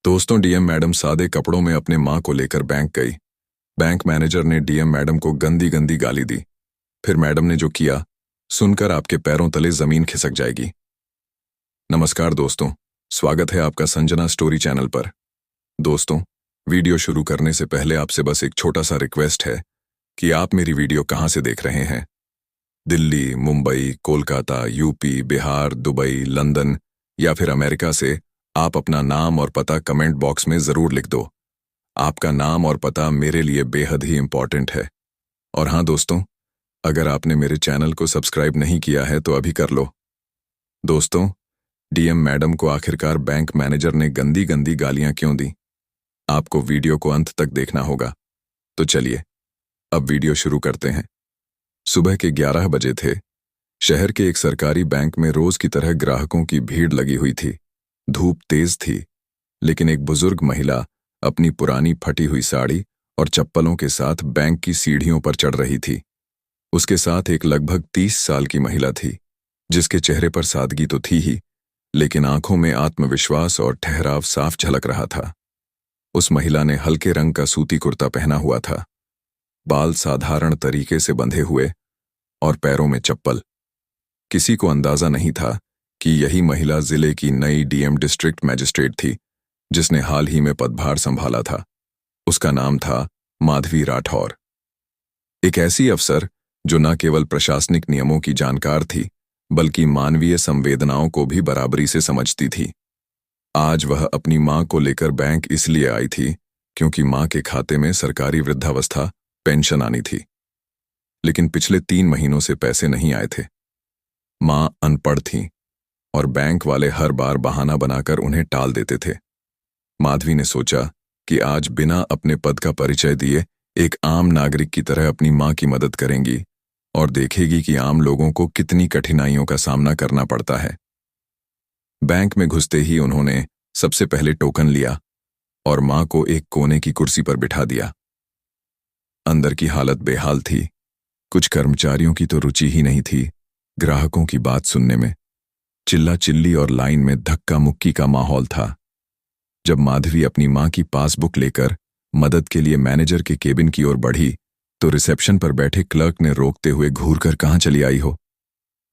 दोस्तों, DM madam सादे कपड़ों में अपने माँ को लेकर बैंक गई। बैंक मैनेजर ने डीएम मैडम को गंदी गंदी गाली दी। फिर मैडम ने जो किया, सुनकर आपके पैरों तले जमीन खिसक जाएगी। नमस्कार दोस्तों, स्वागत है आपका संजना स्टोरी चैनल पर। दोस्तों, वीडियो शुरू करने से पहले आपसे बस एक छोटा सा रिक्वेस्ट है कि आप मेरी वीडियो कहाँ से देख रहे हैं। Delhi, Mumbai, Kolkata, UP, Bihar, Dubai, London या फिर अमेरिका से आप अपना नाम और पता कमेंट बॉक्स में जरूर लिख दो। आपका नाम और पता मेरे लिए बेहद ही इंपॉर्टेंट है। और हाँ दोस्तों, अगर आपने मेरे चैनल को सब्सक्राइब नहीं किया है तो अभी कर लो। दोस्तों, डीएम मैडम को आखिरकार बैंक मैनेजर ने गंदी गंदी गालियां क्यों दी? आपको वीडियो को अंत तक देखना होगा। तो चलिए अब वीडियो शुरू करते हैं। सुबह के 11 बजे थे। शहर के एक सरकारी बैंक में रोज की तरह ग्राहकों की भीड़ लगी हुई थी। धूप तेज थी, लेकिन एक बुजुर्ग महिला अपनी पुरानी फटी हुई साड़ी और चप्पलों के साथ बैंक की सीढ़ियों पर चढ़ रही थी। उसके साथ एक लगभग 30 साल की महिला थी, जिसके चेहरे पर सादगी तो थी ही, लेकिन आंखों में आत्मविश्वास और ठहराव साफ झलक रहा था। उस महिला ने हल्के रंग का सूती कुर्ता पहना हुआ था, बाल साधारण तरीके से बंधे हुए और पैरों में चप्पल। किसी को अंदाजा नहीं था कि यही महिला जिले की नई डीएम डिस्ट्रिक्ट मैजिस्ट्रेट थी, जिसने हाल ही में पदभार संभाला था। उसका नाम था माधवी राठौर। एक ऐसी अफसर जो न केवल प्रशासनिक नियमों की जानकार थी, बल्कि मानवीय संवेदनाओं को भी बराबरी से समझती थी। आज वह अपनी मां को लेकर बैंक इसलिए आई थी क्योंकि मां के खाते में सरकारी वृद्धावस्था पेंशन आनी थी, लेकिन पिछले 3 महीनों से पैसे नहीं आए थे। मां अनपढ़ थीं और बैंक वाले हर बार बहाना बनाकर उन्हें टाल देते थे। माधवी ने सोचा कि आज बिना अपने पद का परिचय दिए एक आम नागरिक की तरह अपनी मां की मदद करेंगी और देखेगी कि आम लोगों को कितनी कठिनाइयों का सामना करना पड़ता है। बैंक में घुसते ही उन्होंने सबसे पहले टोकन लिया और मां को एक कोने की कुर्सी पर बिठा दिया। अंदर की हालत बेहाल थी। कुछ कर्मचारियों की तो रुचि ही नहीं थी ग्राहकों की बात सुनने में। चिल्ला चिल्ली और लाइन में धक्का मुक्की का माहौल था। जब माधवी अपनी मां की पासबुक लेकर मदद के लिए मैनेजर के केबिन की ओर बढ़ी, तो रिसेप्शन पर बैठे क्लर्क ने रोकते हुए घूरकर कहां चली आई हो?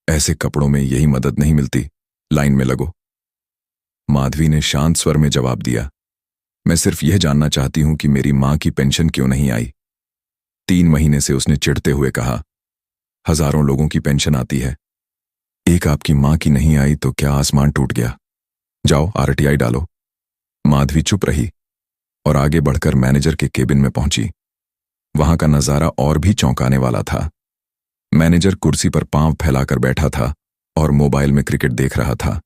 ऐसे कपड़ों में यही मदद नहीं मिलती, लाइन में लगो। माधवी ने शांत स्वर में जवाब दिया, मैं सिर्फ यह जानना चाहती हूं कि मेरी मां की पेंशन क्यों नहीं आई। 3 महीने से उसने चिढ़ते हुए कहा, हजारों लोगों की पेंशन आती है, एक आपकी मां की नहीं आई तो क्या आसमान टूट गया? जाओ आरटीआई डालो। माधवी चुप रही और आगे बढ़कर मैनेजर के केबिन में पहुंची। वहां का नजारा और भी चौंकाने वाला था। मैनेजर कुर्सी पर पांव फैलाकर बैठा था और मोबाइल में क्रिकेट देख रहा था।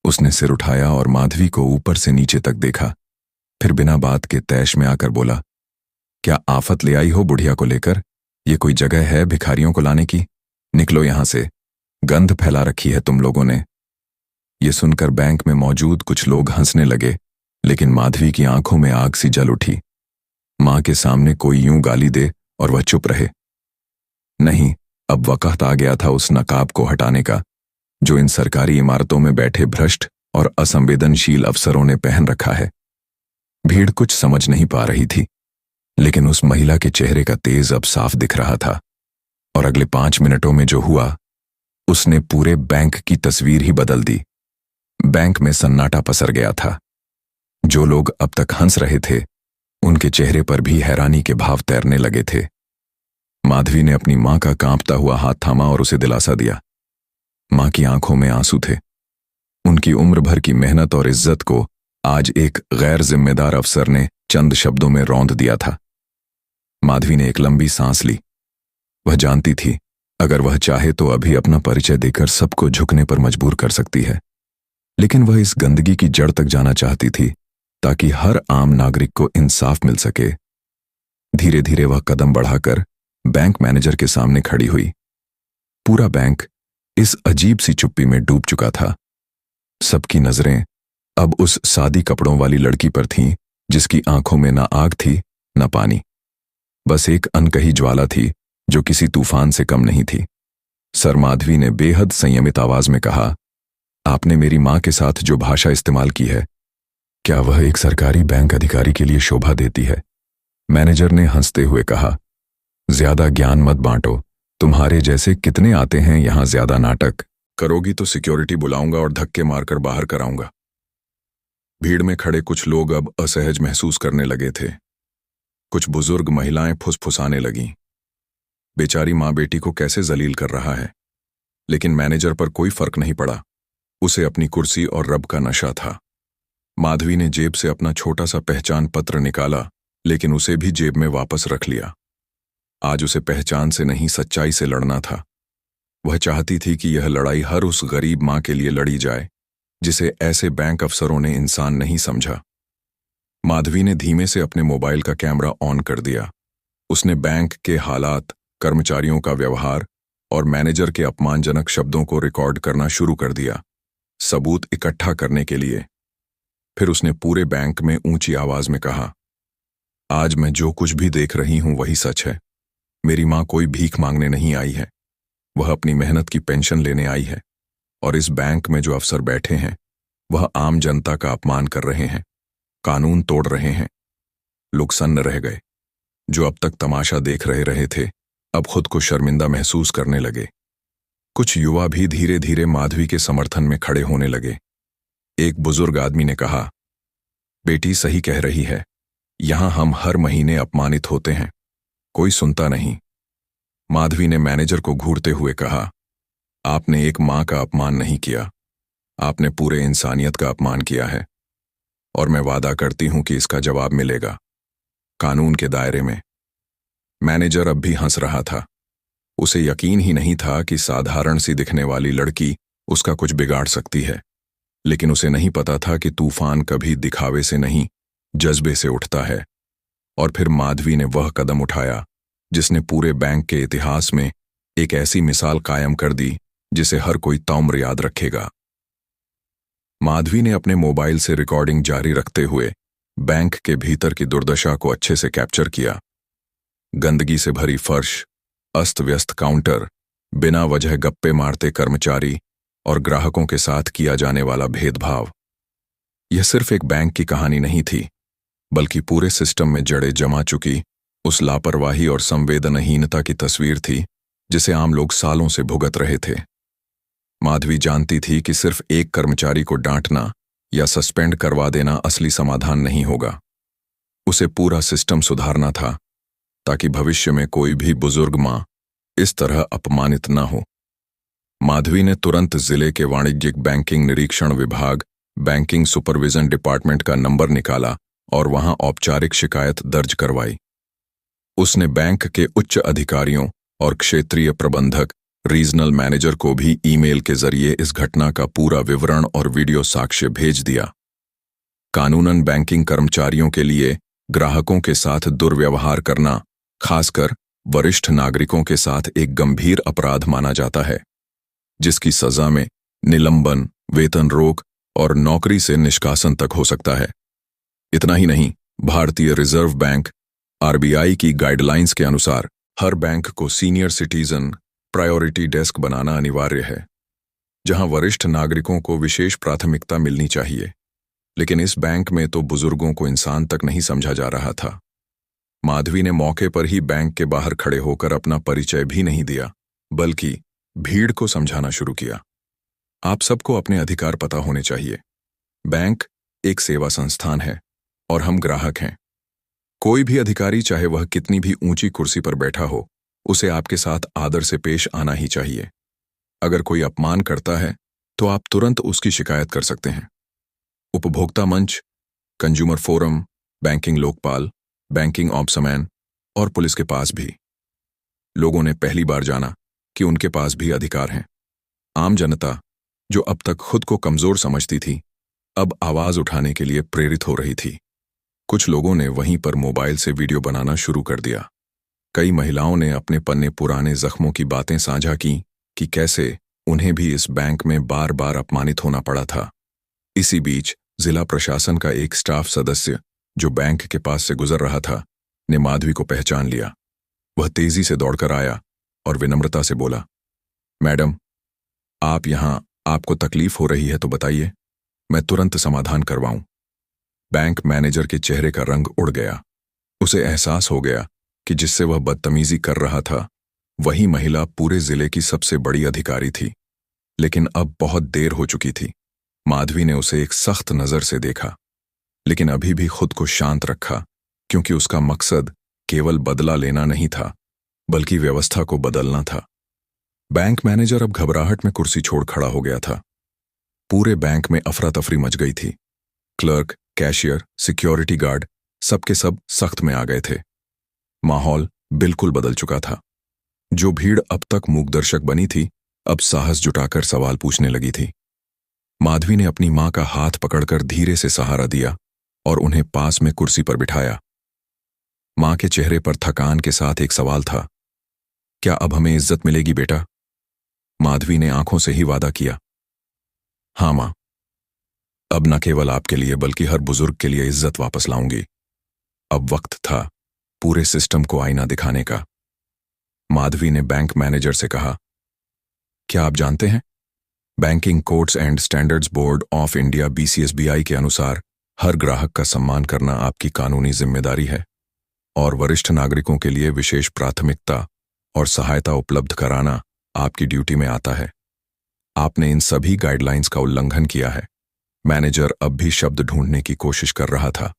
उसने सिर उठाया और माधवी को ऊपर से नीचे तक देखा, फिर बिना बात के तैश में आकर बोला, क्या आफत ले आई हो बुढ़िया को लेकर? ये कोई जगह है भिखारियों को लाने की? निकलो यहां से, गंध फैला रखी है तुम लोगों ने। ये सुनकर बैंक में मौजूद कुछ लोग हंसने लगे, लेकिन माधवी की आंखों में आग सी जल उठी। मां के सामने कोई यूं गाली दे और वह चुप रहे? नहीं, अब वक्त आ गया था उस नकाब को हटाने का जो इन सरकारी इमारतों में बैठे भ्रष्ट और असंवेदनशील अफसरों ने पहन रखा है। भीड़ कुछ समझ नहीं पा रही थी, लेकिन उस महिला के चेहरे का तेज अब साफ दिख रहा था। और अगले 5 मिनटों में जो हुआ, उसने पूरे बैंक की तस्वीर ही बदल दी। बैंक में सन्नाटा पसर गया था। जो लोग अब तक हंस रहे थे, उनके चेहरे पर भी हैरानी के भाव तैरने लगे थे। माधवी ने अपनी मां का कांपता हुआ हाथ थामा और उसे दिलासा दिया। मां की आंखों में आंसू थे। उनकी उम्र भर की मेहनत और इज्जत को आज एक गैर जिम्मेदार अफसर ने चंद शब्दों में रौंद दिया था। माधवी ने एक लंबी सांस ली। वह जानती थी, अगर वह चाहे तो अभी अपना परिचय देकर सबको झुकने पर मजबूर कर सकती है, लेकिन वह इस गंदगी की जड़ तक जाना चाहती थी ताकि हर आम नागरिक को इंसाफ मिल सके। धीरे धीरे वह कदम बढ़ाकर बैंक मैनेजर के सामने खड़ी हुई। पूरा बैंक इस अजीब सी चुप्पी में डूब चुका था। सबकी नजरें अब उस सादी कपड़ों वाली लड़की पर थीं, जिसकी आंखों में न आग थी न पानी, बस एक अनकही ज्वाला थी जो किसी तूफान से कम नहीं थी। सर माधवी ने बेहद संयमित आवाज में कहा, आपने मेरी मां के साथ जो भाषा इस्तेमाल की है, क्या वह एक सरकारी बैंक अधिकारी के लिए शोभा देती है? मैनेजर ने हंसते हुए कहा, ज्यादा ज्ञान मत बांटो। तुम्हारे जैसे कितने आते हैं यहां ज्यादा नाटक करोगी तो सिक्योरिटी बुलाऊंगा और धक्के मारकर बाहर कराऊंगा। भीड़ में खड़े कुछ लोग अब असहज महसूस करने लगे थे। कुछ बुजुर्ग महिलाएं फुसफुसाने लगीं। बेचारी माँ बेटी को कैसे जलील कर रहा है। लेकिन मैनेजर पर कोई फर्क नहीं पड़ा। उसे अपनी कुर्सी और रब का नशा था। माधवी ने जेब से अपना छोटा सा पहचान पत्र निकाला, लेकिन उसे भी जेब में वापस रख लिया। आज उसे पहचान से नहीं, सच्चाई से लड़ना था। वह चाहती थी कि यह लड़ाई हर उस गरीब मां के लिए लड़ी जाए जिसे ऐसे बैंक अफसरों ने इंसान नहीं समझा। माधवी ने धीमे से अपने मोबाइल का कैमरा ऑन कर दिया। उसने बैंक के हालात, कर्मचारियों का व्यवहार और मैनेजर के अपमानजनक शब्दों को रिकॉर्ड करना शुरू कर दिया, सबूत इकट्ठा करने के लिए। फिर उसने पूरे बैंक में ऊंची आवाज में कहा, आज मैं जो कुछ भी देख रही हूं वही सच है। मेरी मां कोई भीख मांगने नहीं आई है। वह अपनी मेहनत की पेंशन लेने आई है। और इस बैंक में जो अफसर बैठे हैं वह आम जनता का अपमान कर रहे हैं, कानून तोड़ रहे हैं। लोग सन्न रह गए। जो अब तक तमाशा देख रहे थे अब खुद को शर्मिंदा महसूस करने लगे। कुछ युवा भी धीरे धीरे माधवी के समर्थन में खड़े होने लगे। एक बुजुर्ग आदमी ने कहा, बेटी सही कह रही है, यहां हम हर महीने अपमानित होते हैं, कोई सुनता नहीं। माधवी ने मैनेजर को घूरते हुए कहा, आपने एक मां का अपमान नहीं किया, आपने पूरे इंसानियत का अपमान किया है। और मैं वादा करती हूं कि इसका जवाब मिलेगा, कानून के दायरे में। मैनेजर अब भी हंस रहा था। उसे यकीन ही नहीं था कि साधारण सी दिखने वाली लड़की उसका कुछ बिगाड़ सकती है। लेकिन उसे नहीं पता था कि तूफान कभी दिखावे से नहीं, जज्बे से उठता है। और फिर माधवी ने वह कदम उठाया जिसने पूरे बैंक के इतिहास में एक ऐसी मिसाल कायम कर दी जिसे हर कोई ताउम्र याद रखेगा। माधवी ने अपने मोबाइल से रिकॉर्डिंग जारी रखते हुए बैंक के भीतर की दुर्दशा को अच्छे से कैप्चर किया। गंदगी से भरी फर्श, अस्त व्यस्त काउंटर, बिना वजह गप्पे मारते कर्मचारी और ग्राहकों के साथ किया जाने वाला भेदभाव। यह सिर्फ एक बैंक की कहानी नहीं थी, बल्कि पूरे सिस्टम में जड़े जमा चुकी उस लापरवाही और संवेदनहीनता की तस्वीर थी जिसे आम लोग सालों से भुगत रहे थे। माधवी जानती थी कि सिर्फ एक कर्मचारी को डांटना या सस्पेंड करवा देना असली समाधान नहीं होगा। उसे पूरा सिस्टम सुधारना था ताकि भविष्य में कोई भी बुजुर्ग मां इस तरह अपमानित न हो। माधवी ने तुरंत जिले के वाणिज्यिक बैंकिंग निरीक्षण विभाग, बैंकिंग सुपरविजन डिपार्टमेंट का नंबर निकाला और वहां औपचारिक शिकायत दर्ज करवाई। उसने बैंक के उच्च अधिकारियों और क्षेत्रीय प्रबंधक, रीजनल मैनेजर को भी ईमेल के जरिए इस घटना का पूरा विवरण और वीडियो साक्ष्य भेज दिया। कानूनन बैंकिंग कर्मचारियों के लिए ग्राहकों के साथ दुर्व्यवहार करना, खासकर वरिष्ठ नागरिकों के साथ, एक गंभीर अपराध माना जाता है, जिसकी सजा में निलंबन, वेतन रोक और नौकरी से निष्कासन तक हो सकता है। इतना ही नहीं, भारतीय रिजर्व बैंक आरबीआई की गाइडलाइंस के अनुसार हर बैंक को सीनियर सिटीजन प्रायोरिटी डेस्क बनाना अनिवार्य है, जहां वरिष्ठ नागरिकों को विशेष प्राथमिकता मिलनी चाहिए। लेकिन इस बैंक में तो बुजुर्गों को इंसान तक नहीं समझा जा रहा था। माधवी ने मौके पर ही बैंक के बाहर खड़े होकर अपना परिचय भी नहीं दिया, बल्कि भीड़ को समझाना शुरू किया। आप सबको अपने अधिकार पता होने चाहिए। बैंक एक सेवा संस्थान है और हम ग्राहक हैं। कोई भी अधिकारी, चाहे वह कितनी भी ऊंची कुर्सी पर बैठा हो, उसे आपके साथ आदर से पेश आना ही चाहिए। अगर कोई अपमान करता है तो आप तुरंत उसकी शिकायत कर सकते हैं। उपभोक्ता मंच, consumer forum, banking Lokpal, banking ombudsman और पुलिस के पास भी। लोगों ने पहली बार जाना कि उनके पास भी अधिकार हैं। आम जनता, जो अब तक खुद को कमजोर समझती थी, अब आवाज उठाने के लिए प्रेरित हो रही थी। कुछ लोगों ने वहीं पर मोबाइल से वीडियो बनाना शुरू कर दिया। कई महिलाओं ने अपने पन्ने पुराने जख्मों की बातें साझा की कि कैसे उन्हें भी इस बैंक में बार बार अपमानित होना पड़ा था। इसी बीच जिला प्रशासन का एक स्टाफ सदस्य जो बैंक के पास से गुजर रहा था ने माधवी को पहचान लिया। वह तेजी से दौड़कर आया और विनम्रता से बोला, मैडम, आप यहां, आपको तकलीफ हो रही है तो बताइए, मैं तुरंत समाधान करवाऊं। बैंक मैनेजर के चेहरे का रंग उड़ गया। उसे एहसास हो गया कि जिससे वह बदतमीजी कर रहा था वही महिला पूरे जिले की सबसे बड़ी अधिकारी थी। लेकिन अब बहुत देर हो चुकी थी। माधवी ने उसे एक सख्त नजर से देखा, लेकिन अभी भी खुद को शांत रखा, क्योंकि उसका मकसद केवल बदला लेना नहीं था बल्कि व्यवस्था को बदलना था। बैंक मैनेजर अब घबराहट में कुर्सी छोड़ खड़ा हो गया था। पूरे बैंक में अफरा तफरी मच गई थी। क्लर्क, कैशियर, सिक्योरिटी गार्ड सबके सब सख्त में आ गए थे। माहौल बिल्कुल बदल चुका था। जो भीड़ अब तक मूकदर्शक बनी थी अब साहस जुटाकर सवाल पूछने लगी थी। माधवी ने अपनी मां का हाथ पकड़कर धीरे से सहारा दिया और उन्हें पास में कुर्सी पर बिठाया। मां के चेहरे पर थकान के साथ एक सवाल था, क्या अब हमें इज्जत मिलेगी बेटा? माधवी ने आंखों से ही वादा किया, हां मां, अब न केवल आपके लिए बल्कि हर बुजुर्ग के लिए इज्जत वापस लाऊंगी। अब वक्त था पूरे सिस्टम को आईना दिखाने का। माधवी ने बैंक मैनेजर से कहा, क्या आप जानते हैं, banking codes and standards board of India BCSBI के अनुसार हर ग्राहक का सम्मान करना आपकी कानूनी जिम्मेदारी है और वरिष्ठ नागरिकों के लिए विशेष प्राथमिकता और सहायता उपलब्ध कराना आपकी ड्यूटी में आता है। आपने इन सभी गाइडलाइंस का उल्लंघन किया है। मैनेजर अब भी शब्द ढूंढने की कोशिश कर रहा था,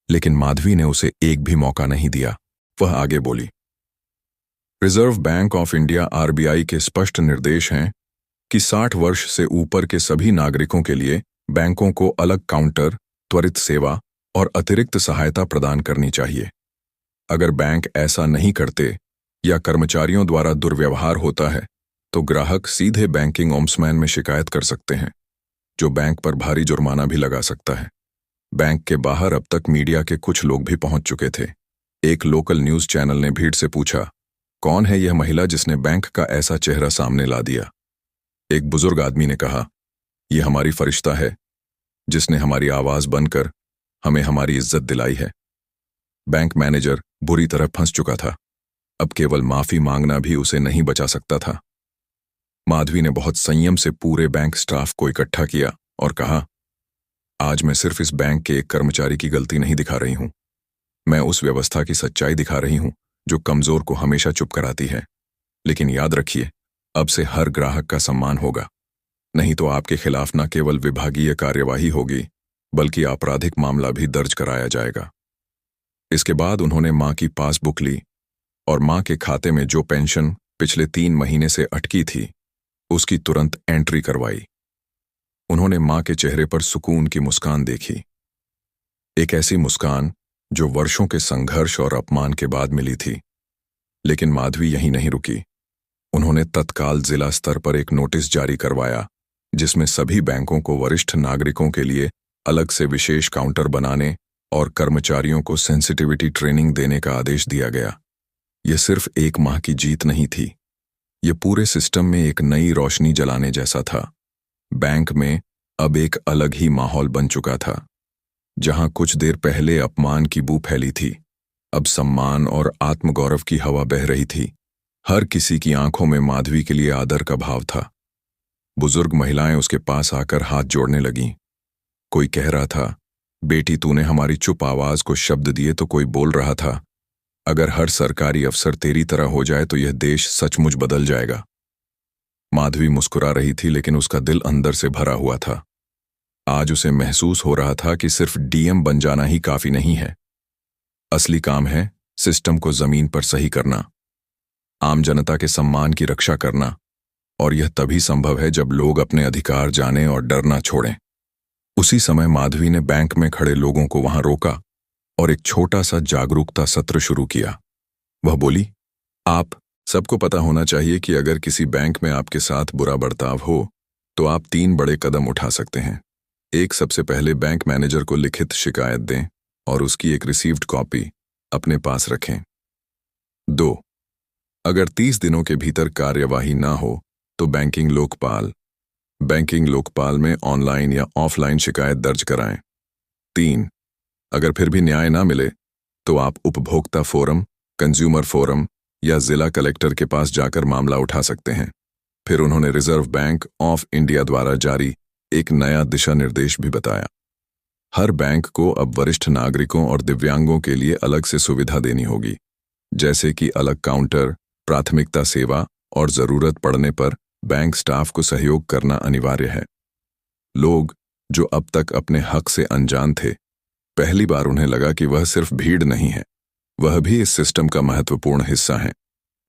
लेकिन माधवी ने उसे एक भी मौका नहीं दिया। वह आगे बोली, reserve bank of India RBI के स्पष्ट निर्देश हैं कि 60 वर्ष से ऊपर के सभी नागरिकों के लिए बैंकों को अलग काउंटर, त्वरित सेवा और अतिरिक्त सहायता प्रदान करनी चाहिए। अगर बैंक ऐसा नहीं करते या कर्मचारियों द्वारा दुर्व्यवहार होता है तो ग्राहक सीधे बैंकिंग ओम्बड्समैन में शिकायत कर सकते हैं, जो बैंक पर भारी जुर्माना भी लगा सकता है। बैंक के बाहर अब तक मीडिया के कुछ लोग भी पहुंच चुके थे। एक लोकल न्यूज चैनल ने भीड़ से पूछा, कौन है यह महिला जिसने बैंक का ऐसा चेहरा सामने ला दिया? एक बुजुर्ग आदमी ने कहा, यह हमारी फरिश्ता है जिसने हमारी आवाज बनकर हमें हमारी इज्जत दिलाई है। बैंक मैनेजर बुरी तरह फंस चुका था। अब केवल माफी मांगना भी उसे नहीं बचा सकता था। माधवी ने बहुत संयम से पूरे बैंक स्टाफ को इकट्ठा किया और कहा, आज मैं सिर्फ इस बैंक के एक कर्मचारी की गलती नहीं दिखा रही हूं, मैं उस व्यवस्था की सच्चाई दिखा रही हूं जो कमजोर को हमेशा चुप कराती है। लेकिन याद रखिए, अब से हर ग्राहक का सम्मान होगा, नहीं तो आपके खिलाफ न केवल विभागीय कार्यवाही होगी बल्कि आपराधिक मामला भी दर्ज कराया जाएगा। इसके बाद उन्होंने मां की पासबुक ली और मां के खाते में जो पेंशन पिछले 3 महीने से अटकी थी उसकी तुरंत एंट्री करवाई। उन्होंने मां के चेहरे पर सुकून की मुस्कान देखी, एक ऐसी मुस्कान जो वर्षों के संघर्ष और अपमान के बाद मिली थी। लेकिन माधवी यहीं नहीं रुकी। उन्होंने तत्काल जिला स्तर पर एक नोटिस जारी करवाया जिसमें सभी बैंकों को वरिष्ठ नागरिकों के लिए अलग से विशेष काउंटर बनाने और कर्मचारियों को सेंसिटिविटी ट्रेनिंग देने का आदेश दिया गया। यह सिर्फ एक माह की जीत नहीं थी, यह पूरे सिस्टम में एक नई रोशनी जलाने जैसा था। बैंक में अब एक अलग ही माहौल बन चुका था। जहां कुछ देर पहले अपमान की बू फैली थी, अब सम्मान और आत्मगौरव की हवा बह रही थी। हर किसी की आंखों में माधवी के लिए आदर का भाव था। बुजुर्ग महिलाएं उसके पास आकर हाथ जोड़ने लगीं। कोई कह रहा था, बेटी तूने हमारी चुप आवाज को शब्द दिए, तो कोई बोल रहा था, अगर हर सरकारी अफसर तेरी तरह हो जाए तो यह देश सचमुच बदल जाएगा। माधवी मुस्कुरा रही थी, लेकिन उसका दिल अंदर से भरा हुआ था। आज उसे महसूस हो रहा था कि सिर्फ DM बन जाना ही काफी नहीं है। असली काम है सिस्टम को जमीन पर सही करना, आम जनता के सम्मान की रक्षा करना, और यह तभी संभव है जब लोग अपने अधिकार जानें और डरना छोड़ें। उसी समय माधवी ने बैंक में खड़े लोगों को वहां रोका और एक छोटा सा जागरूकता सत्र शुरू किया। वह बोली, आप सबको पता होना चाहिए कि अगर किसी बैंक में आपके साथ बुरा बर्ताव हो तो आप 3 बड़े कदम उठा सकते हैं। 1, सबसे पहले बैंक मैनेजर को लिखित शिकायत दें और उसकी एक रिसीव्ड कॉपी अपने पास रखें। 2, अगर 30 दिनों के भीतर कार्यवाही ना हो तो बैंकिंग लोकपाल में ऑनलाइन या ऑफलाइन शिकायत दर्ज कराएं। 3, अगर फिर भी न्याय ना मिले तो आप उपभोक्ता फोरम, कंज्यूमर फोरम या जिला कलेक्टर के पास जाकर मामला उठा सकते हैं। फिर उन्होंने रिजर्व बैंक ऑफ इंडिया द्वारा जारी एक नया दिशा निर्देश भी बताया। हर बैंक को अब वरिष्ठ नागरिकों और दिव्यांगों के लिए अलग से सुविधा देनी होगी, जैसे कि अलग काउंटर, प्राथमिकता सेवा और जरूरत पड़ने पर बैंक स्टाफ को सहयोग करना अनिवार्य है। लोग जो अब तक अपने हक से अनजान थे, पहली बार उन्हें लगा कि वह सिर्फ भीड़ नहीं है, वह भी इस सिस्टम का महत्वपूर्ण हिस्सा है।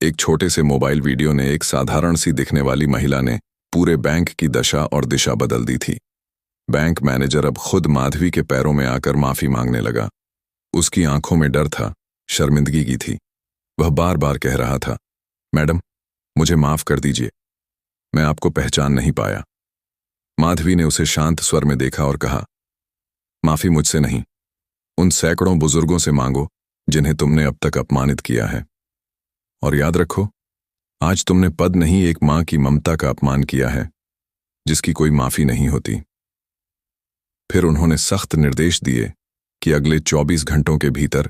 एक छोटे से मोबाइल वीडियो ने एक साधारण सी दिखने वाली महिला ने पूरे बैंक की दशा और दिशा बदल दी थी। बैंक मैनेजर अब खुद माधवी के पैरों में आकर माफी मांगने लगा। उसकी आंखों में डर था, शर्मिंदगी की थी। वह बार बार कह रहा था, मैडम, मुझे माफ कर दीजिए, मैं आपको पहचान नहीं पाया। माधवी ने उसे शांत स्वर में देखा और कहा, माफी मुझसे नहीं, उन सैकड़ों बुजुर्गों से मांगो जिन्हें तुमने अब तक अपमानित किया है। और याद रखो, आज तुमने पद नहीं, एक मां की ममता का अपमान किया है, जिसकी कोई माफी नहीं होती। फिर उन्होंने सख्त निर्देश दिए कि अगले 24 घंटों के भीतर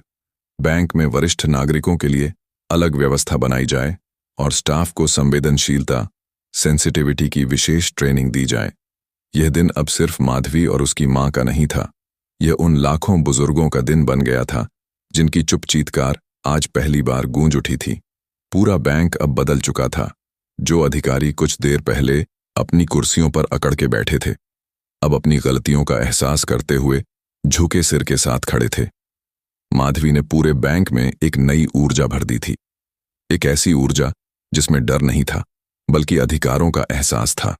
बैंक में वरिष्ठ नागरिकों के लिए अलग व्यवस्था बनाई जाए और स्टाफ को संवेदनशीलता, सेंसिटिविटी की विशेष ट्रेनिंग दी जाए। यह दिन अब सिर्फ माधवी और उसकी मां का नहीं था, यह उन लाखों बुजुर्गों का दिन बन गया था जिनकी चुप चीत्कार आज पहली बार गूंज उठी थी। पूरा बैंक अब बदल चुका था। जो अधिकारी कुछ देर पहले अपनी कुर्सियों पर अकड़ के बैठे थे, अब अपनी गलतियों का एहसास करते हुए झुके सिर के साथ खड़े थे। माधवी ने पूरे बैंक में एक नई ऊर्जा भर दी थी, एक ऐसी ऊर्जा जिसमें डर नहीं था बल्कि अधिकारों का एहसास था।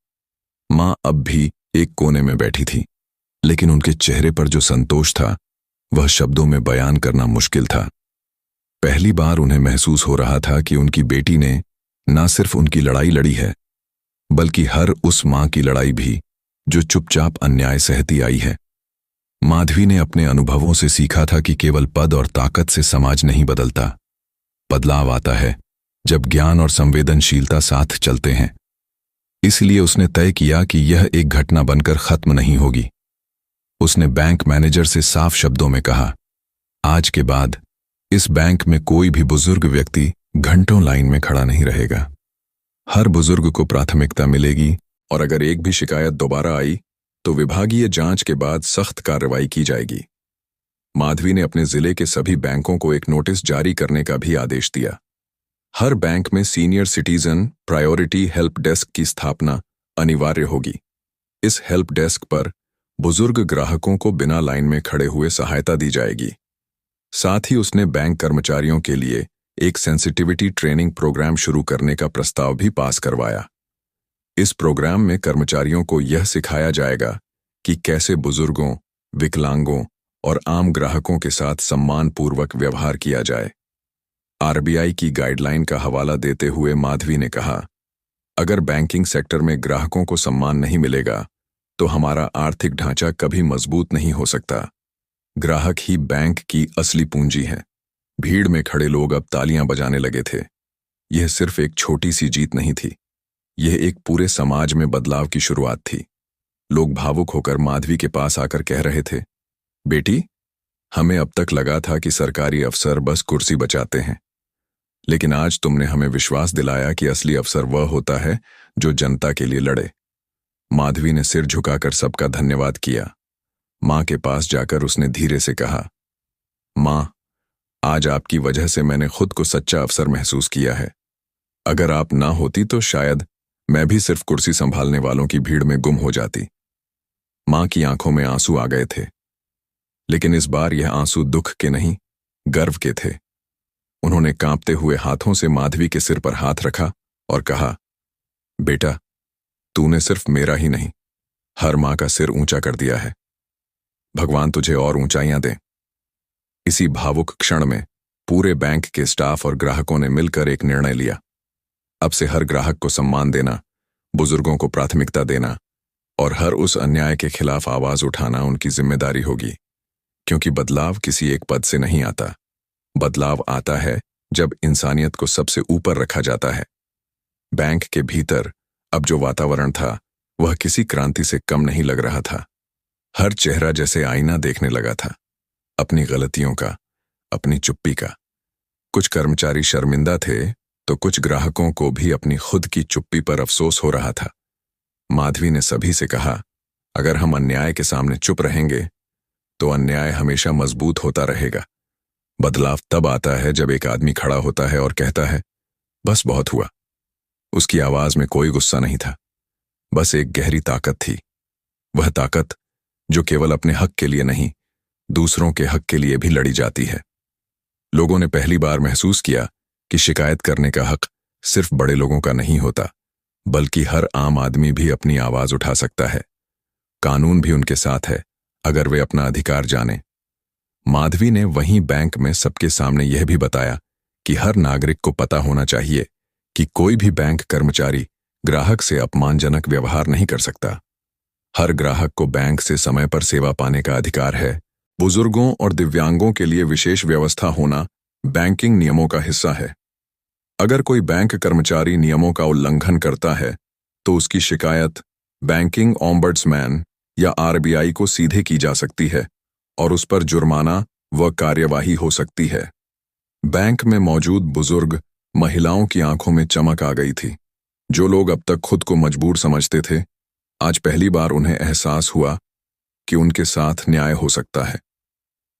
मां अब भी एक कोने में बैठी थी, लेकिन उनके चेहरे पर जो संतोष था वह शब्दों में बयान करना मुश्किल था। पहली बार उन्हें महसूस हो रहा था कि उनकी बेटी ने न सिर्फ उनकी लड़ाई लड़ी है, बल्कि हर उस मां की लड़ाई भी जो चुपचाप अन्याय सहती आई है। माधवी ने अपने अनुभवों से सीखा था कि केवल पद और ताकत से समाज नहीं बदलता। बदलाव आता है जब ज्ञान और संवेदनशीलता साथ चलते हैं। इसलिए उसने तय किया कि यह एक घटना बनकर खत्म नहीं होगी। उसने बैंक मैनेजर से साफ शब्दों में कहा, आज के बाद इस बैंक में कोई भी बुजुर्ग व्यक्ति घंटों लाइन में खड़ा नहीं रहेगा। हर बुजुर्ग को प्राथमिकता मिलेगी और अगर एक भी शिकायत दोबारा आई तो विभागीय जांच के बाद सख्त कार्रवाई की जाएगी। माधवी ने अपने जिले के सभी बैंकों को एक नोटिस जारी करने का भी आदेश दिया। हर बैंक में senior citizen priority help desk की स्थापना अनिवार्य होगी। इस हेल्प डेस्क पर बुजुर्ग ग्राहकों को बिना लाइन में खड़े हुए सहायता दी जाएगी। साथ ही उसने बैंक कर्मचारियों के लिए एक सेंसिटिविटी ट्रेनिंग प्रोग्राम शुरू करने का प्रस्ताव भी पास करवाया। इस प्रोग्राम में कर्मचारियों को यह सिखाया जाएगा कि कैसे बुजुर्गों, विकलांगों और आम ग्राहकों के साथ सम्मानपूर्वक व्यवहार किया जाए। आरबीआई की गाइडलाइन का हवाला देते हुए माधवी ने कहा, अगर बैंकिंग सेक्टर में ग्राहकों को सम्मान नहीं मिलेगा तो हमारा आर्थिक ढांचा कभी मजबूत नहीं हो सकता। ग्राहक ही बैंक की असली पूंजी है। भीड़ में खड़े लोग अब तालियां बजाने लगे थे। यह सिर्फ एक छोटी सी जीत नहीं थी, यह एक पूरे समाज में बदलाव की शुरुआत थी। लोग भावुक होकर माधवी के पास आकर कह रहे थे, बेटी, हमें अब तक लगा था कि सरकारी अफसर बस कुर्सी बचाते हैं, लेकिन आज तुमने हमें विश्वास दिलाया कि असली अफसर वह होता है जो जनता के लिए लड़े। माधवी ने सिर झुकाकर सबका धन्यवाद किया। मां के पास जाकर उसने धीरे से कहा, मां, आज आपकी वजह से मैंने खुद को सच्चा अफसर महसूस किया है। अगर आप ना होती तो शायद मैं भी सिर्फ कुर्सी संभालने वालों की भीड़ में गुम हो जाती। मां की आंखों में आंसू आ गए थे, लेकिन इस बार यह आंसू दुख के नहीं, गर्व के थे। उन्होंने कांपते हुए हाथों से माधवी के सिर पर हाथ रखा और कहा, बेटा, तूने सिर्फ मेरा ही नहीं, हर मां का सिर ऊंचा कर दिया है। भगवान तुझे और ऊंचाइयां दे। इसी भावुक क्षण में पूरे बैंक के स्टाफ और ग्राहकों ने मिलकर एक निर्णय लिया। अब से हर ग्राहक को सम्मान देना, बुजुर्गों को प्राथमिकता देना और हर उस अन्याय के खिलाफ आवाज उठाना उनकी जिम्मेदारी होगी। क्योंकि बदलाव किसी एक पद से नहीं आता। बदलाव आता है जब इंसानियत को सबसे ऊपर रखा जाता है। बैंक के भीतर अब जो वातावरण था वह किसी क्रांति से कम नहीं लग रहा था। हर चेहरा जैसे आईना देखने लगा था, अपनी गलतियों का, अपनी चुप्पी का। कुछ कर्मचारी शर्मिंदा थे तो कुछ ग्राहकों को भी अपनी खुद की चुप्पी पर अफसोस हो रहा था। माधवी ने सभी से कहा, अगर हम अन्याय के सामने चुप रहेंगे तो अन्याय हमेशा मजबूत होता रहेगा। बदलाव तब आता है जब एक आदमी खड़ा होता है और कहता है, बस बहुत हुआ। उसकी आवाज में कोई गुस्सा नहीं था, बस एक गहरी ताकत थी। वह ताकत जो केवल अपने हक के लिए नहीं, दूसरों के हक के लिए भी लड़ी जाती है। लोगों ने पहली बार महसूस किया कि शिकायत करने का हक सिर्फ बड़े लोगों का नहीं होता, बल्कि हर आम आदमी भी अपनी आवाज उठा सकता है। कानून भी उनके साथ है, अगर वे अपना अधिकार जाने। माधवी ने वहीं बैंक में सबके सामने यह भी बताया कि हर नागरिक को पता होना चाहिए कि कोई भी बैंक कर्मचारी ग्राहक से अपमानजनक व्यवहार नहीं कर सकता। हर ग्राहक को बैंक से समय पर सेवा पाने का अधिकार है। बुजुर्गों और दिव्यांगों के लिए विशेष व्यवस्था होना बैंकिंग नियमों का हिस्सा है। अगर कोई बैंक कर्मचारी नियमों का उल्लंघन करता है तो उसकी शिकायत बैंकिंग ओम्बड्समैन या आरबीआई को सीधे की जा सकती है और उस पर जुर्माना व कार्यवाही हो सकती है। बैंक में मौजूद बुजुर्ग महिलाओं की आंखों में चमक आ गई थी। जो लोग अब तक खुद को मजबूर समझते थे, आज पहली बार उन्हें एहसास हुआ कि उनके साथ न्याय हो सकता है।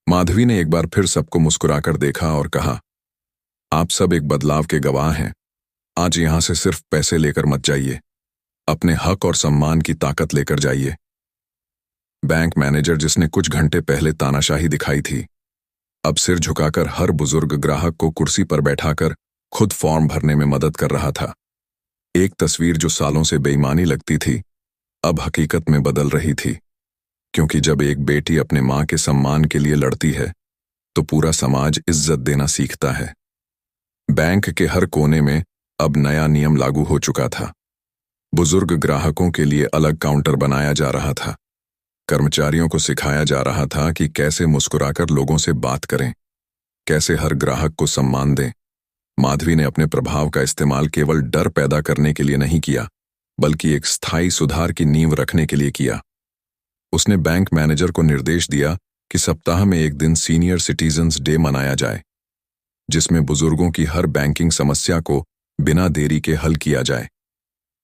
माधवी ने एक बार फिर सबको मुस्कुराकर देखा और कहा, आप सब एक बदलाव के गवाह हैं। आज यहां से सिर्फ पैसे लेकर मत जाइए, अपने हक और सम्मान की ताकत लेकर जाइए। बैंक मैनेजर, जिसने कुछ घंटे पहले तानाशाही दिखाई थी, अब सिर झुकाकर हर बुजुर्ग ग्राहक को कुर्सी पर बैठाकर खुद फॉर्म भरने में मदद कर रहा था। एक तस्वीर जो सालों से बेईमानी लगती थी, अब हकीकत में बदल रही थी, क्योंकि जब एक बेटी अपने मां के सम्मान के लिए लड़ती है तो पूरा समाज इज्जत देना सीखता है। बैंक के हर कोने में अब नया नियम लागू हो चुका था। बुजुर्ग ग्राहकों के लिए अलग काउंटर बनाया जा रहा था। कर्मचारियों को सिखाया जा रहा था कि कैसे मुस्कुराकर लोगों से बात करें, कैसे हर ग्राहक को सम्मान दें। माधवी ने अपने प्रभाव का इस्तेमाल केवल डर पैदा करने के लिए नहीं किया, बल्कि एक स्थायी सुधार की नींव रखने के लिए किया। उसने बैंक मैनेजर को निर्देश दिया कि सप्ताह में एक दिन सीनियर सिटीजन्स डे मनाया जाए, जिसमें बुजुर्गों की हर बैंकिंग समस्या को बिना देरी के हल किया जाए।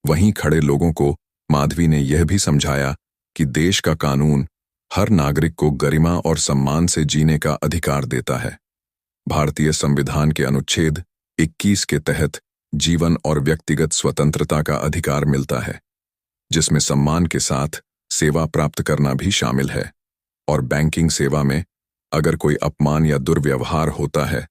वहीं खड़े लोगों को माधवी ने यह भी समझाया कि देश का कानून हर नागरिक को गरिमा और सम्मान से जीने का अधिकार देता है। भारतीय संविधान के अनुच्छेद 21 के तहत जीवन और व्यक्तिगत स्वतंत्रता का अधिकार मिलता है, जिसमें सम्मान के साथ सेवा प्राप्त करना भी शामिल है। और बैंकिंग सेवा में अगर कोई अपमान या दुर्व्यवहार होता है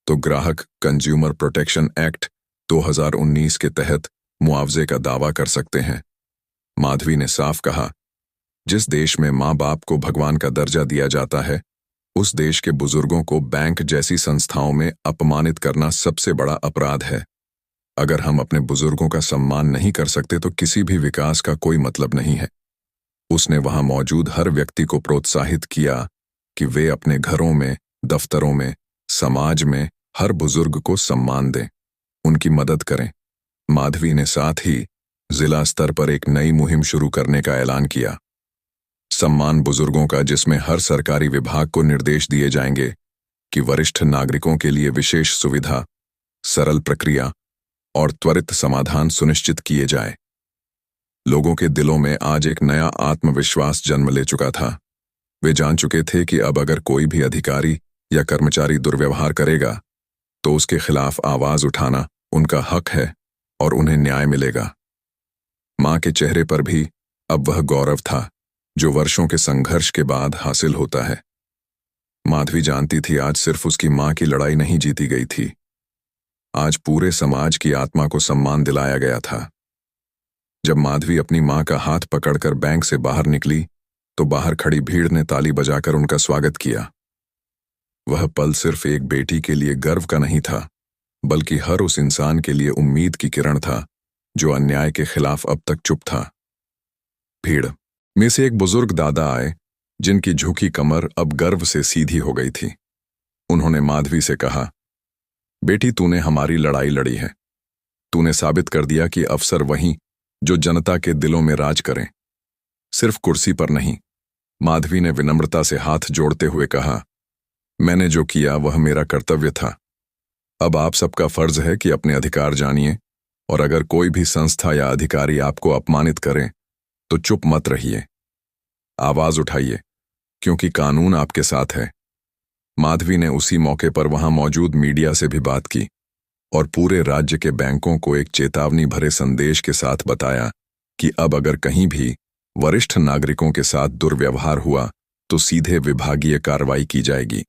तो ग्राहक कंज्यूमर प्रोटेक्शन एक्ट 2019 के तहत मुआवजे का दावा कर सकते हैं। माधवी ने साफ कहा, जिस देश में माँ बाप को भगवान का दर्जा दिया जाता है, उस देश के बुजुर्गों को बैंक जैसी संस्थाओं में अपमानित करना सबसे बड़ा अपराध है। अगर हम अपने बुजुर्गों का सम्मान नहीं कर सकते तो किसी भी विकास का कोई मतलब नहीं है। उसने वहां मौजूद हर व्यक्ति को प्रोत्साहित किया कि वे अपने घरों में, दफ्तरों में, समाज में हर बुजुर्ग को सम्मान दें, उनकी मदद करें। माधवी ने साथ ही जिला स्तर पर एक नई मुहिम शुरू करने का ऐलान किया, सम्मान बुजुर्गों का, जिसमें हर सरकारी विभाग को निर्देश दिए जाएंगे कि वरिष्ठ नागरिकों के लिए विशेष सुविधा, सरल प्रक्रिया और त्वरित समाधान सुनिश्चित किए जाए। लोगों के दिलों में आज एक नया आत्मविश्वास जन्म ले चुका था। वे जान चुके थे कि अब अगर कोई भी अधिकारी या कर्मचारी दुर्व्यवहार करेगा तो उसके खिलाफ आवाज उठाना उनका हक है और उन्हें न्याय मिलेगा। मां के चेहरे पर भी अब वह गौरव था जो वर्षों के संघर्ष के बाद हासिल होता है। माधवी जानती थी आज सिर्फ उसकी मां की लड़ाई नहीं जीती गई थी, आज पूरे समाज की आत्मा को सम्मान दिलाया गया था। जब माधवी अपनी मां का हाथ पकड़कर बैंक से बाहर निकली तो बाहर खड़ी भीड़ ने ताली बजाकर उनका स्वागत किया। वह पल सिर्फ एक बेटी के लिए गर्व का नहीं था, बल्कि हर उस इंसान के लिए उम्मीद की किरण था जो अन्याय के खिलाफ अब तक चुप था। भीड़ में से एक बुजुर्ग दादा आए, जिनकी झुकी कमर अब गर्व से सीधी हो गई थी। उन्होंने माधवी से कहा, बेटी, तूने हमारी लड़ाई लड़ी है। तूने साबित कर दिया कि अफसर वहीं जो जनता के दिलों में राज करें, सिर्फ कुर्सी पर नहीं। माधवी ने विनम्रता से हाथ जोड़ते हुए कहा, मैंने जो किया वह मेरा कर्तव्य था। अब आप सबका फर्ज है कि अपने अधिकार जानिए, और अगर कोई भी संस्था या अधिकारी आपको अपमानित करें तो चुप मत रहिए, आवाज उठाइए क्योंकि कानून आपके साथ है। माधवी ने उसी मौके पर वहां मौजूद मीडिया से भी बात की और पूरे राज्य के बैंकों को एक चेतावनी भरे संदेश के साथ बताया कि अब अगर कहीं भी वरिष्ठ नागरिकों के साथ दुर्व्यवहार हुआ तो सीधे विभागीय कार्रवाई की जाएगी।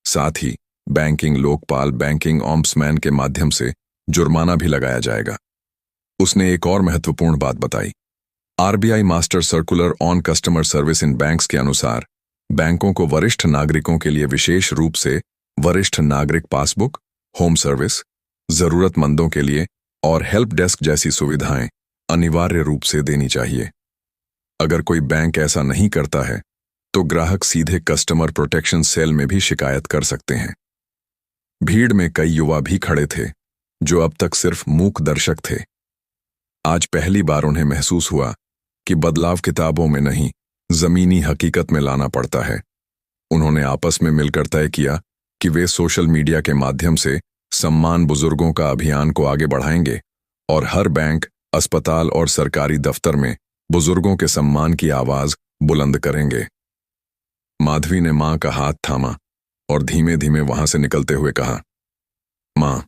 साथ ही बैंकिंग लोकपाल, बैंकिंग ऑम्ब्समैन के माध्यम से जुर्माना भी लगाया जाएगा। उसने एक और महत्वपूर्ण बात बताई। RBI master circular on customer service in banks के अनुसार बैंकों को वरिष्ठ नागरिकों के लिए विशेष रूप से वरिष्ठ नागरिक पासबुक, होम सर्विस, जरूरतमंदों के लिए और हेल्प डेस्क जैसी सुविधाएं अनिवार्य रूप से देनी चाहिए। अगर कोई बैंक ऐसा नहीं करता है तो ग्राहक सीधे कस्टमर प्रोटेक्शन सेल में भी शिकायत कर सकते हैं। भीड़ में कई युवा भी खड़े थे जो अब तक सिर्फ मूक दर्शक थे। आज पहली बार उन्हें महसूस हुआ कि बदलाव किताबों में नहीं, जमीनी हकीकत में लाना पड़ता है। उन्होंने आपस में मिलकर तय किया कि वे सोशल मीडिया के माध्यम से सम्मान बुजुर्गों का अभियान को आगे बढ़ाएंगे और हर बैंक, अस्पताल और सरकारी दफ्तर में बुजुर्गों के सम्मान की आवाज बुलंद करेंगे। माधवी ने मां का हाथ थामा और धीमे धीमे वहां से निकलते हुए कहा, मां,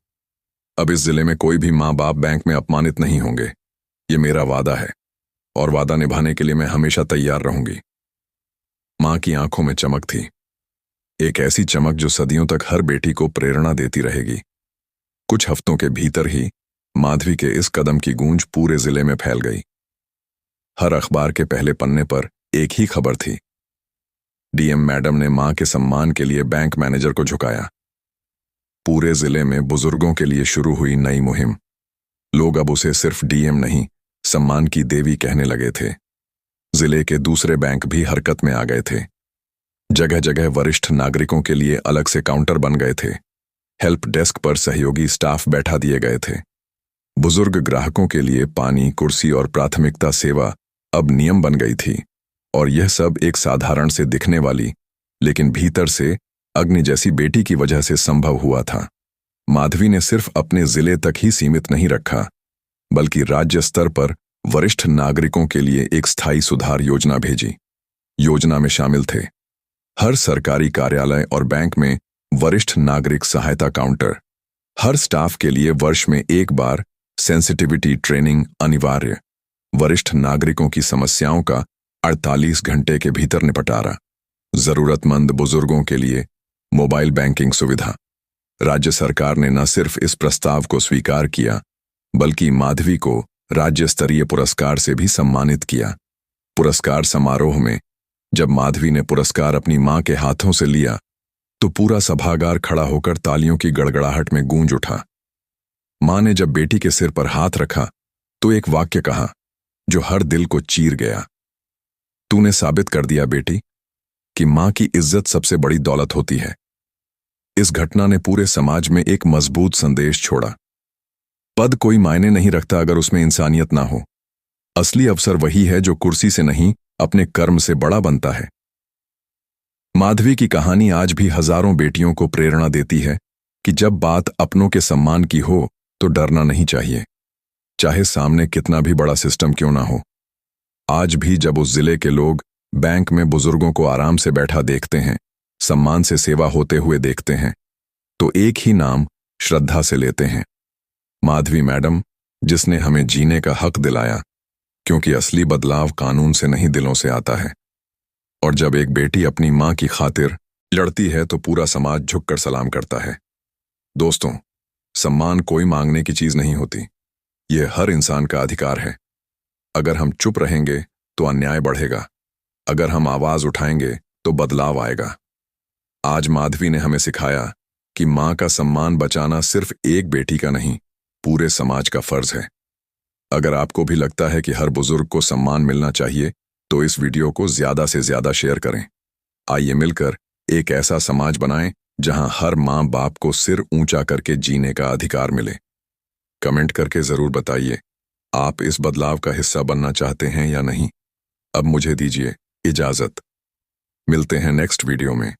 अब इस जिले में कोई भी मां बाप बैंक में अपमानित नहीं होंगे। ये मेरा वादा है और वादा निभाने के लिए मैं हमेशा तैयार रहूंगी। मां की आंखों में चमक थी, एक ऐसी चमक जो सदियों तक हर बेटी को प्रेरणा देती रहेगी। कुछ हफ्तों के भीतर ही माधवी के इस कदम की गूंज पूरे जिले में फैल गई। हर अखबार के पहले पन्ने पर एक ही खबर थी, डीएम मैडम ने मां के सम्मान के लिए बैंक मैनेजर को झुकाया। पूरे जिले में बुजुर्गों के लिए शुरू हुई नई मुहिम। लोग अब उसे सिर्फ डीएम नहीं, सम्मान की देवी कहने लगे थे। जिले के दूसरे बैंक भी हरकत में आ गए थे। जगह जगह वरिष्ठ नागरिकों के लिए अलग से काउंटर बन गए थे। हेल्प डेस्क पर सहयोगी स्टाफ बैठा दिए गए थे। बुजुर्ग ग्राहकों के लिए पानी, कुर्सी और प्राथमिकता सेवा अब नियम बन गई थी और यह सब एक साधारण से दिखने वाली लेकिन भीतर से अग्नि जैसी बेटी की वजह से संभव हुआ था। माधवी ने सिर्फ अपने जिले तक ही सीमित नहीं रखा, बल्कि राज्य स्तर पर वरिष्ठ नागरिकों के लिए एक स्थायी सुधार योजना भेजी। योजना में शामिल थे हर सरकारी कार्यालय और बैंक में वरिष्ठ नागरिक सहायता काउंटर, हर स्टाफ के लिए वर्ष में एक बार सेंसिटिविटी ट्रेनिंग अनिवार्य, वरिष्ठ नागरिकों की समस्याओं का 48 घंटे के भीतर निपटारा, जरूरतमंद बुजुर्गों के लिए मोबाइल बैंकिंग सुविधा। राज्य सरकार ने न सिर्फ इस प्रस्ताव को स्वीकार किया, बल्कि माधवी को राज्य स्तरीय पुरस्कार से भी सम्मानित किया। पुरस्कार समारोह में जब माधवी ने पुरस्कार अपनी मां के हाथों से लिया तो पूरा सभागार खड़ा होकर तालियों की गड़गड़ाहट में गूंज उठा। मां ने जब बेटी के सिर पर हाथ रखा तो एक वाक्य कहा जो हर दिल को चीर गया, तूने साबित कर दिया बेटी कि मां की इज्जत सबसे बड़ी दौलत होती है। इस घटना ने पूरे समाज में एक मजबूत संदेश छोड़ा। पद कोई मायने नहीं रखता अगर उसमें इंसानियत ना हो। असली अवसर वही है जो कुर्सी से नहीं, अपने कर्म से बड़ा बनता है। माधवी की कहानी आज भी हजारों बेटियों को प्रेरणा देती है कि जब बात अपनों के सम्मान की हो तो डरना नहीं चाहिए, चाहे सामने कितना भी बड़ा सिस्टम क्यों ना हो। आज भी जब उस जिले के लोग बैंक में बुजुर्गों को आराम से बैठा देखते हैं, सम्मान से सेवा होते हुए देखते हैं, तो एक ही नाम श्रद्धा से लेते हैं, माधवी मैडम, जिसने हमें जीने का हक दिलाया। क्योंकि असली बदलाव कानून से नहीं, दिलों से आता है। और जब एक बेटी अपनी मां की खातिर लड़ती है तो पूरा समाज झुककर सलाम करता है। दोस्तों, सम्मान कोई मांगने की चीज नहीं होती, यह हर इंसान का अधिकार है। अगर हम चुप रहेंगे तो अन्याय बढ़ेगा, अगर हम आवाज उठाएंगे तो बदलाव आएगा। आज माधवी ने हमें सिखाया कि मां का सम्मान बचाना सिर्फ एक बेटी का नहीं, पूरे समाज का फर्ज है। अगर आपको भी लगता है कि हर बुजुर्ग को सम्मान मिलना चाहिए तो इस वीडियो को ज्यादा से ज्यादा शेयर करें। आइए मिलकर एक ऐसा समाज बनाएं जहां हर मां बाप को सिर ऊंचा करके जीने का अधिकार मिले। कमेंट करके जरूर बताइए, आप इस बदलाव का हिस्सा बनना चाहते हैं या नहीं। अब मुझे दीजिए इजाजत, मिलते हैं नेक्स्ट वीडियो में।